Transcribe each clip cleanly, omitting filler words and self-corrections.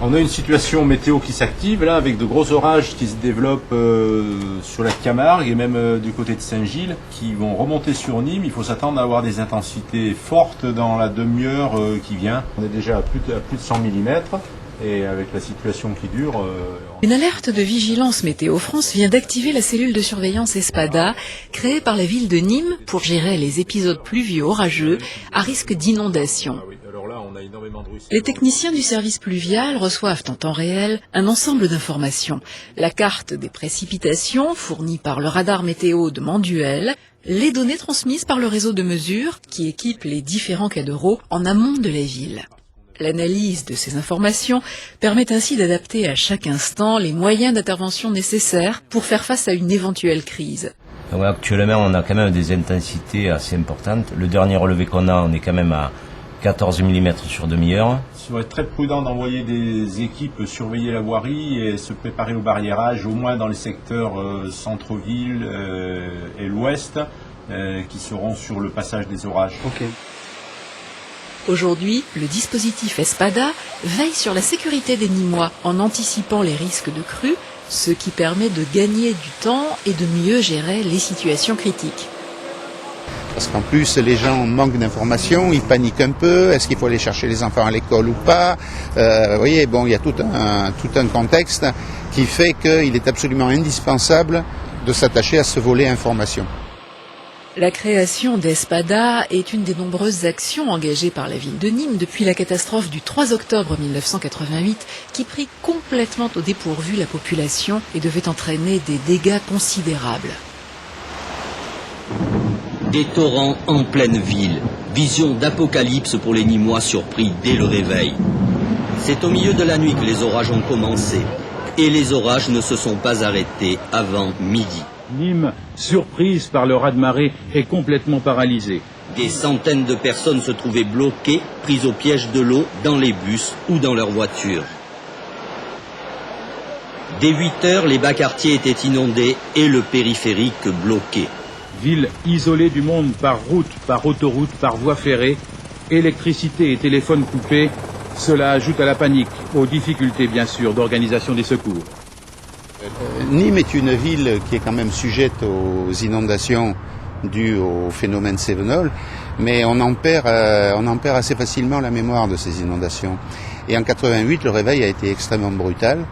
On a une situation météo qui s'active là avec de gros orages qui se développent sur la Camargue et même du côté de Saint-Gilles qui vont remonter sur Nîmes. Il faut s'attendre à avoir des intensités fortes dans la demi-heure qui vient. On est déjà à plus de 100 mm et avec la situation qui dure... Une alerte de vigilance Météo France vient d'activer la cellule de surveillance Espada créée par la ville de Nîmes pour gérer les épisodes pluvieux orageux à risque d'inondation. Les techniciens du service pluvial reçoivent en temps réel un ensemble d'informations. La carte des précipitations fournie par le radar météo de Manduel, les données transmises par le réseau de mesure qui équipe les différents quais d'euro en amont de la ville. L'analyse de ces informations permet ainsi d'adapter à chaque instant les moyens d'intervention nécessaires pour faire face à une éventuelle crise. Donc actuellement, on a quand même des intensités assez importantes. Le dernier relevé qu'on a, on est quand même à 14 mm sur demi-heure. Il faut être très prudent d'envoyer des équipes surveiller la voirie et se préparer au barriérage, au moins dans les secteurs centre-ville et l'ouest, qui seront sur le passage des orages. Okay. Aujourd'hui, le dispositif Espada veille sur la sécurité des Nîmois en anticipant les risques de crue, ce qui permet de gagner du temps et de mieux gérer les situations critiques. Parce qu'en plus, les gens manquent d'informations, ils paniquent un peu, est-ce qu'il faut aller chercher les enfants à l'école ou pas? Vous voyez, bon, il y a tout un contexte qui fait qu'il est absolument indispensable de s'attacher à ce volet information. La création d'Espada est une des nombreuses actions engagées par la ville de Nîmes depuis la catastrophe du 3 octobre 1988 qui prit complètement au dépourvu la population et devait entraîner des dégâts considérables. Des torrents en pleine ville, vision d'apocalypse pour les Nîmois surpris dès le réveil. C'est au milieu de la nuit que les orages ont commencé et les orages ne se sont pas arrêtés avant midi. Nîmes, surprise par le raz-de-marée, est complètement paralysée. Des centaines de personnes se trouvaient bloquées, prises au piège de l'eau, dans les bus ou dans leurs voitures. Dès 8 heures, les bas quartiers étaient inondés et le périphérique bloqué. Ville isolée du monde par route, par autoroute, par voie ferrée, électricité et téléphone coupés, cela ajoute à la panique, aux difficultés bien sûr d'organisation des secours. Nîmes est une ville qui est quand même sujette aux inondations dues au phénomène Cévenol, mais on en perd assez facilement la mémoire de ces inondations. Et en 88, le réveil a été extrêmement brutal.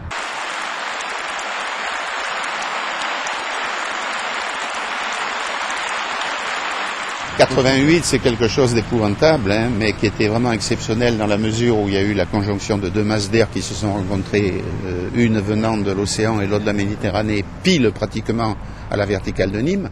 88, c'est quelque chose d'épouvantable, mais qui était vraiment exceptionnel dans la mesure où il y a eu la conjonction de deux masses d'air qui se sont rencontrées, une venant de l'océan et l'autre de la Méditerranée, pile pratiquement à la verticale de Nîmes.